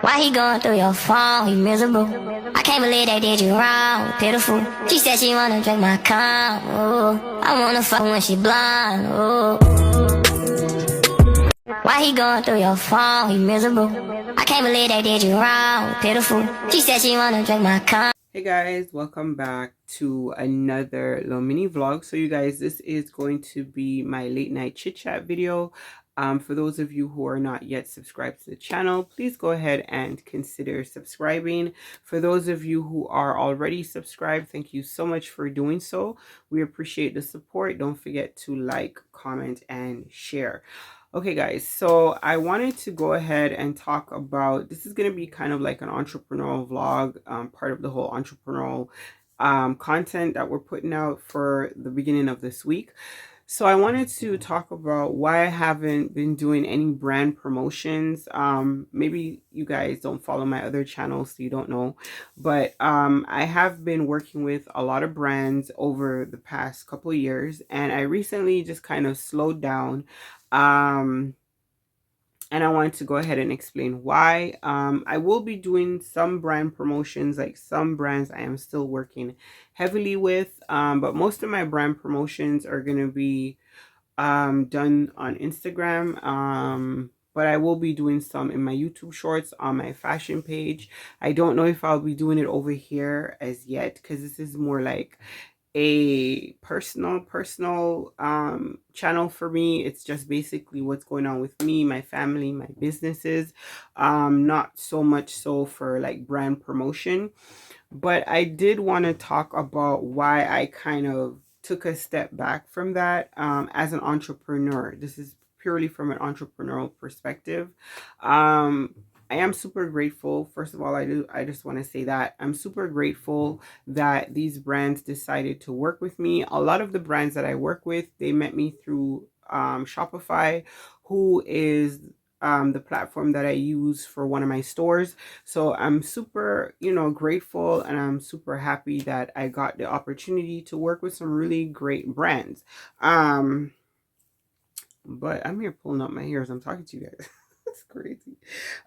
Why he going through your phone? He miserable. I can't believe they did you wrong. Pitiful. She said she wanna drink my cum. Ooh. I wanna fuck when she blind. Ooh. Why he going through your phone? He miserable. I can't believe they did you wrong. Pitiful. She said she wanna drink my cum. Hey guys, welcome back to another little mini vlog. So you guys, this is going to be my late night chit chat video. For those of you who are not yet subscribed to the channel, please go ahead and consider subscribing. For those of you who are already subscribed, thank you so much for doing so. We appreciate the support. Don't forget to like, comment, and share. Okay guys, so I wanted to go ahead and talk about, this is going to be kind of like an entrepreneurial vlog, part of the whole entrepreneurial content that we're putting out for the beginning of this week. So I wanted to talk about why I haven't been doing any brand promotions. Maybe you guys don't follow my other channels, so you don't know. But I have been working with a lot of brands over the past couple of years. And I recently just kind of slowed down. And I wanted to go ahead and explain why. I will be doing some brand promotions, like some brands I am still working heavily with, but most of my brand promotions are going to be done on Instagram, but I will be doing some in my YouTube shorts on my fashion page. I don't know if I'll be doing it over here as yet, because this is more like a personal channel for me. It's just basically what's going on with me, my family, my businesses, not so much so for like brand promotion. But I did want to talk about why I kind of took a step back from that as an entrepreneur. This is purely from an entrepreneurial perspective. I am super grateful. First of all, I just want to say that I'm super grateful that these brands decided to work with me. A lot of the brands that I work with, they met me through Shopify, who is the platform that I use for one of my stores. So I'm super, grateful, and I'm super happy that I got the opportunity to work with some really great brands. But I'm here pulling up my hair as I'm talking to you guys. It's crazy.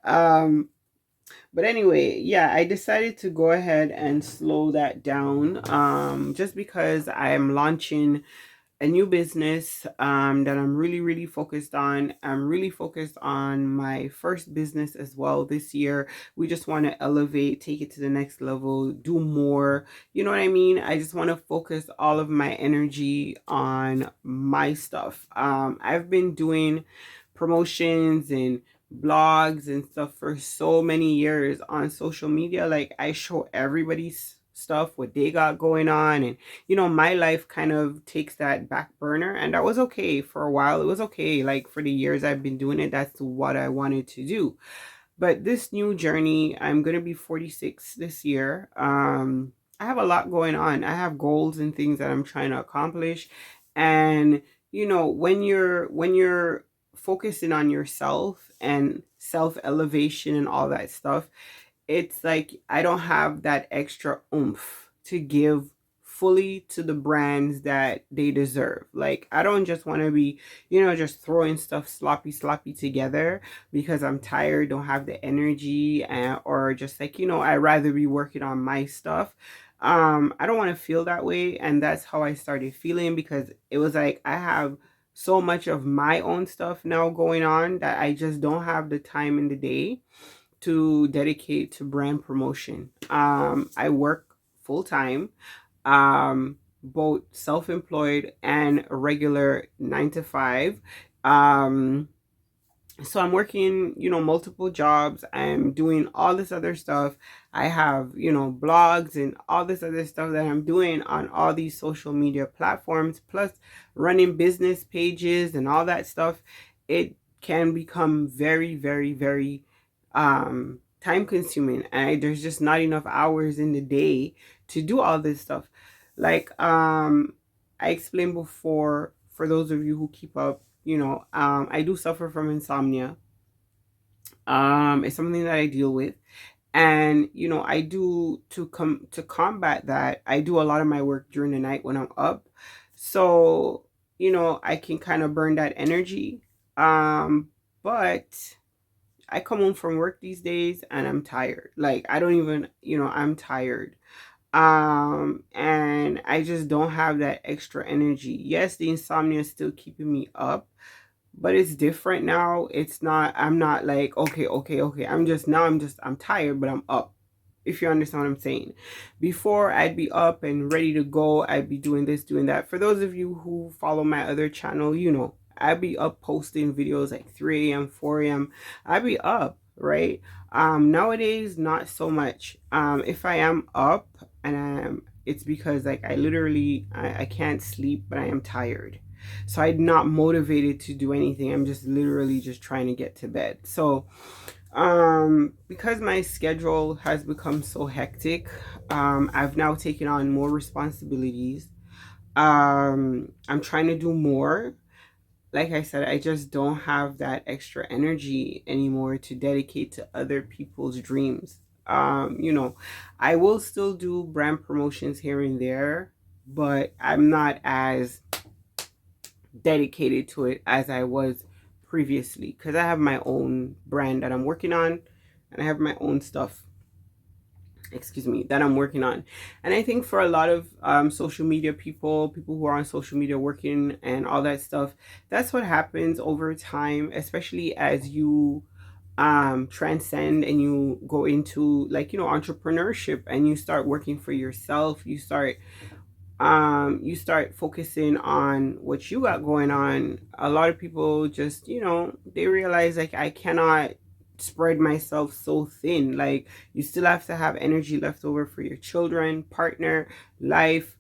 But anyway, yeah, I decided to go ahead and slow that down, just because I am launching a new business that I'm really focused on. I'm really focused on my first business as well this year. We just want to elevate, take it to the next level, do more. You know what I mean? I just want to focus all of my energy on my stuff. I've been doing promotions and blogs and stuff for so many years on social media. Like, I show everybody's stuff, what they got going on, and my life kind of takes that back burner, and that was okay for a while. It was okay, like, for the years I've been doing it. That's what I wanted to do. But this new journey, I'm gonna be 46 this year. I have a lot going on. I have goals and things that I'm trying to accomplish, and when you're focusing on yourself and self elevation and all that stuff, it's like I don't have that extra oomph to give fully to the brands that they deserve. Like, I don't just want to be, just throwing stuff sloppy together because I'm tired, don't have the energy, or just like, I'd rather be working on my stuff. I don't want to feel that way. And that's how I started feeling, because it was like I have so much of my own stuff now going on that I just don't have the time in the day to dedicate to brand promotion. I work full time, both self-employed and a regular 9 to 5. So I'm working, multiple jobs. I'm doing all this other stuff. I have, blogs and all this other stuff that I'm doing on all these social media platforms, plus running business pages and all that stuff. It can become very time consuming, and there's just not enough hours in the day to do all this stuff. Like, I explained before, for those of you who keep up, I do suffer from insomnia. It's something that I deal with, and I do, to combat that, I do a lot of my work during the night when I'm up, so I can kind of burn that energy. But I come home from work these days and I'm tired. Like, I don't even, I'm tired. And I just don't have that extra energy. Yes, the insomnia is still keeping me up, but it's different now. It's not, I'm not like, okay. I'm tired, but I'm up. If you understand what I'm saying. Before, I'd be up and ready to go. I'd be doing this, doing that. For those of you who follow my other channel, I'd be up posting videos like 3 a.m., 4 a.m. I'd be up, right? Nowadays, not so much. If I am up and it's because like I can't sleep, but I am tired. So I'm not motivated to do anything. I'm just literally just trying to get to bed. So because my schedule has become so hectic, I've now taken on more responsibilities. I'm trying to do more. Like I said, I just don't have that extra energy anymore to dedicate to other people's dreams. I will still do brand promotions here and there, but I'm not as dedicated to it as I was previously, because I have my own brand that I'm working on, and I have my own stuff, that I'm working on. And I think for a lot of social media people who are on social media working and all that stuff, that's what happens over time, especially as you transcend and you go into like, entrepreneurship, and you start working for yourself. You start focusing on what you got going on. A lot of people just, they realize like, I cannot spread myself so thin. Like, you still have to have energy left over for your children, partner, life,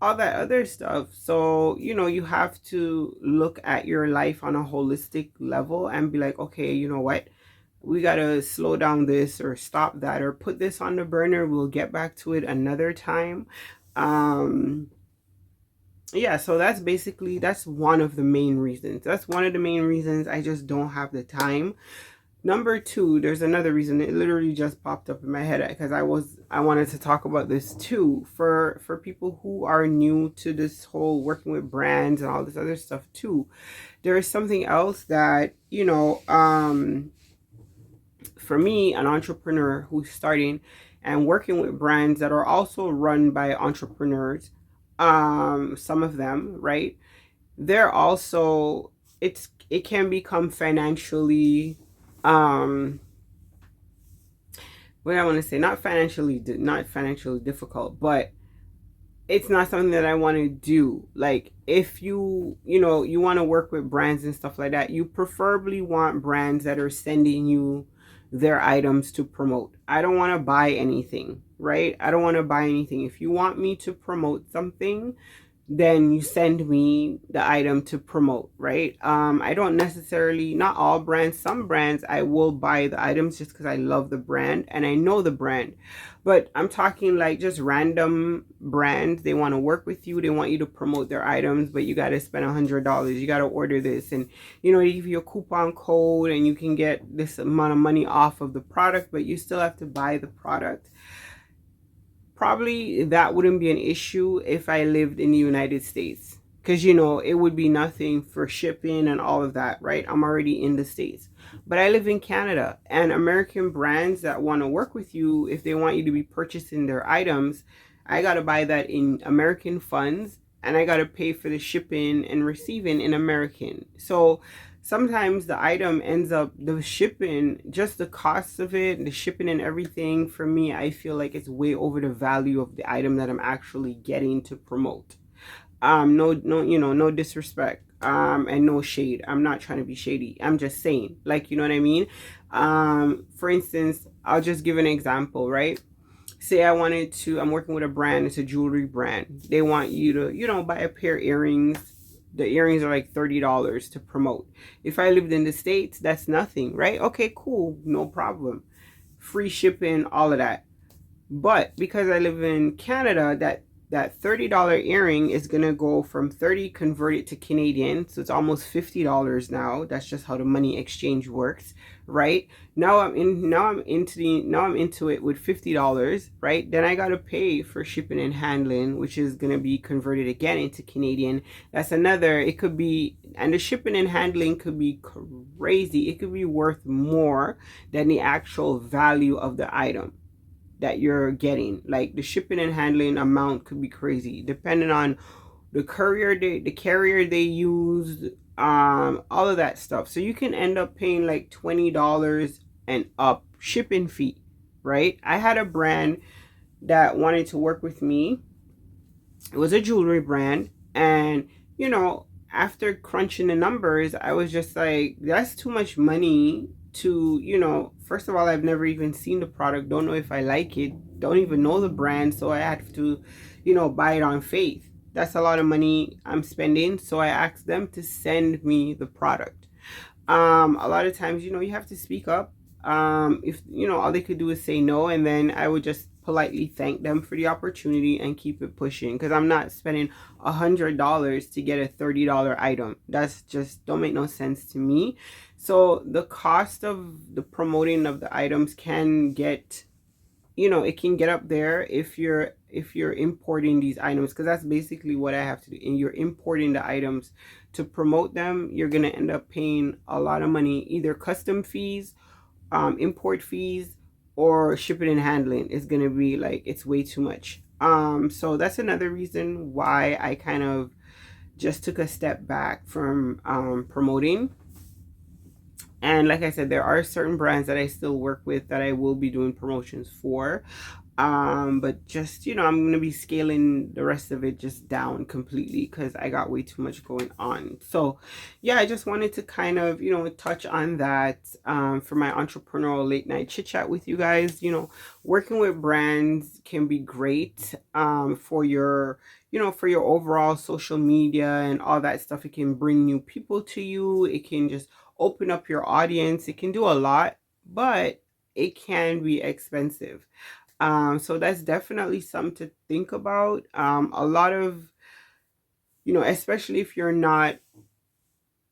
all that other stuff. So, you have to look at your life on a holistic level and be like, okay, you know what? We gotta slow down this, or stop that, or put this on the burner. We'll get back to it another time. Yeah, so that's one of the main reasons. I just don't have the time. Number two, there's another reason. It literally just popped up in my head because I wanted to talk about this too, for people who are new to this whole working with brands and all this other stuff too. There is something else that, for me, an entrepreneur who's starting and working with brands that are also run by entrepreneurs, some of them, right? They're also, it can become financially, what I want to say, not financially difficult, but it's not something that I want to do. Like, if you want to work with brands and stuff like that, you preferably want brands that are sending you their items to promote. I don't want to buy anything, right? I don't want to buy anything. If you want me to promote something, then you send me the item to promote, right? I don't necessarily, not all brands, some brands I will buy the items just because I love the brand and I know the brand. But I'm talking like just random brands. They want to work with you. They want you to promote their items, but you got to spend $100. You got to order this, and they give you a coupon code and you can get this amount of money off of the product, but you still have to buy the product. Probably that wouldn't be an issue if I lived in the United States, because it would be nothing for shipping and all of that, right? I'm already in the States. But I live in Canada, and American brands that want to work with you, if they want you to be purchasing their items, I got to buy that in American funds, and I got to pay for the shipping and receiving in American. So sometimes the item ends up, the shipping, just the cost of it, the shipping and everything, for me, I feel like it's way over the value of the item that I'm actually getting to promote. No disrespect, and no shade. I'm not trying to be shady. I'm just saying, like, you know what I mean? For instance, I'll just give an example, right? Say I'm working with a brand, it's a jewelry brand. They want you to, buy a pair of earrings. The earrings are like $30 to promote. If I lived in the States, that's nothing, right? Okay, cool, no problem. Free shipping, all of that. But because I live in Canada, that that $30 earring is gonna go from 30 converted to Canadian, so it's almost $50 now. That's just how the money exchange works, right? Now I'm into it with $50, right? Then I gotta pay for shipping and handling, which is gonna be converted again into Canadian. That's another, it could be, and the shipping and handling could be crazy. It could be worth more than the actual value of the item that you're getting. Like the shipping and handling amount could be crazy depending on the carrier they use, all of that stuff. So you can end up paying like $20 and up shipping fee, right? I had a brand that wanted to work with me. It was a jewelry brand, and you know, after crunching the numbers, I was just like, that's too much money to, you know, first of all, I've never even seen the product, don't know if I like it, don't even know the brand, so I have to, you know, buy it on faith. That's a lot of money I'm spending, so I asked them to send me the product. A lot of times, you know, you have to speak up. If, you know, all they could do is say no, and then I would just politely thank them for the opportunity and keep it pushing, because I'm not spending $100 to get a $30 item. That's just don't make no sense to me. So the cost of the promoting of the items can get, you know, it can get up there if you're importing these items, because that's basically what I have to do. And you're importing the items to promote them, you're gonna end up paying a lot of money, either custom fees, import fees, or shipping and handling is gonna be like, it's way too much. So that's another reason why I kind of just took a step back from promoting. And like I said, there are certain brands that I still work with that I will be doing promotions for. But just, you know, I'm gonna be scaling the rest of it just down completely because I got way too much going on. So yeah, I just wanted to kind of, you know, touch on that for my entrepreneurial late night chit chat with you guys. You know, working with brands can be great for your, you know, for your overall social media and all that stuff. It can bring new people to you, it can just open up your audience, it can do a lot, but it can be expensive. So that's definitely something to think about. A lot of, you know, especially if you're not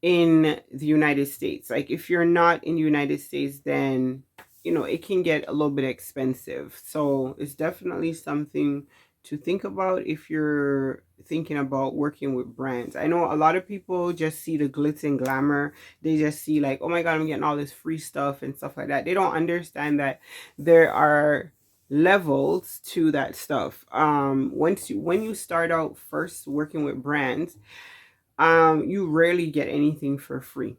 in the United States, like if you're not in the United States, then, you know, it can get a little bit expensive. So it's definitely something to think about if you're thinking about working with brands. I know a lot of people just see the glitz and glamour. They just see like, oh my God, I'm getting all this free stuff and stuff like that. They don't understand that there are levels to that stuff. When you start out first working with brands, you rarely get anything for free.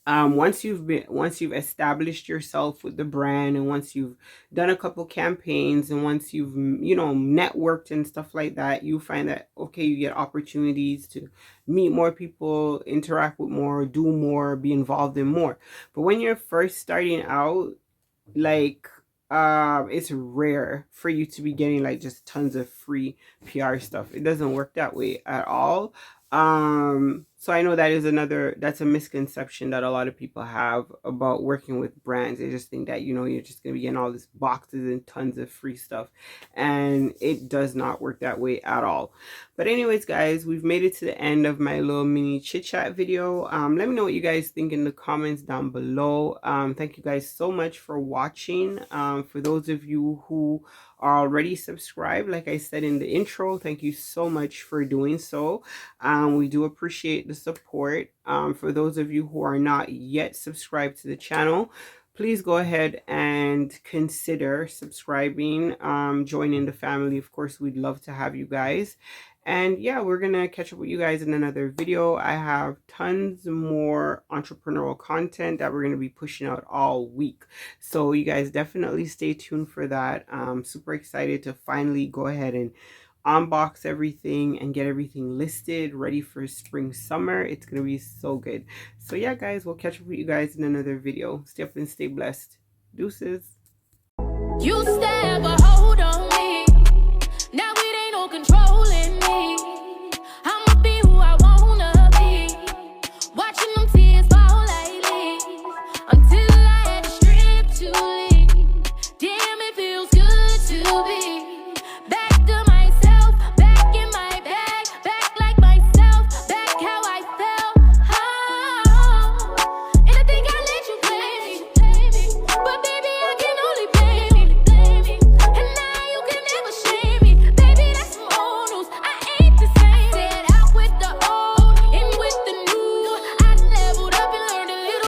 Once you've established yourself with the brand, and once you've done a couple campaigns, and once you've, you know, networked and stuff like that, you find that, okay, you get opportunities to meet more people, interact with more, do more, be involved in more. But when you're first starting out, like, it's rare for you to be getting like just tons of free PR stuff. It doesn't work that way at all. So I know that's a misconception that a lot of people have about working with brands. They just think that, you know, you're just gonna be getting all these boxes and tons of free stuff, and it does not work that way at all. But anyways, guys, we've made it to the end of my little mini chit chat video. Let me know what you guys think in the comments down below. Thank you guys so much for watching. For those of you who are already subscribed, like I said in the intro, thank you so much for doing so. We do appreciate the support. For those of you who are not yet subscribed to the channel, please go ahead and consider subscribing, joining the family. Of course, we'd love to have you guys. And yeah, we're gonna catch up with you guys in another video. I have tons more entrepreneurial content that we're gonna be pushing out all week, so you guys definitely stay tuned for that. I'm super excited to finally go ahead and unbox everything and get everything listed, ready for spring summer. It's gonna be so good. So yeah, guys, we'll catch up with you guys in another video. Stay up and stay blessed. Deuces. You stab a hold on me. Now it ain't no controlling me. I'ma be who I wanna be. Watching them tears fall like leaves until I had to strip to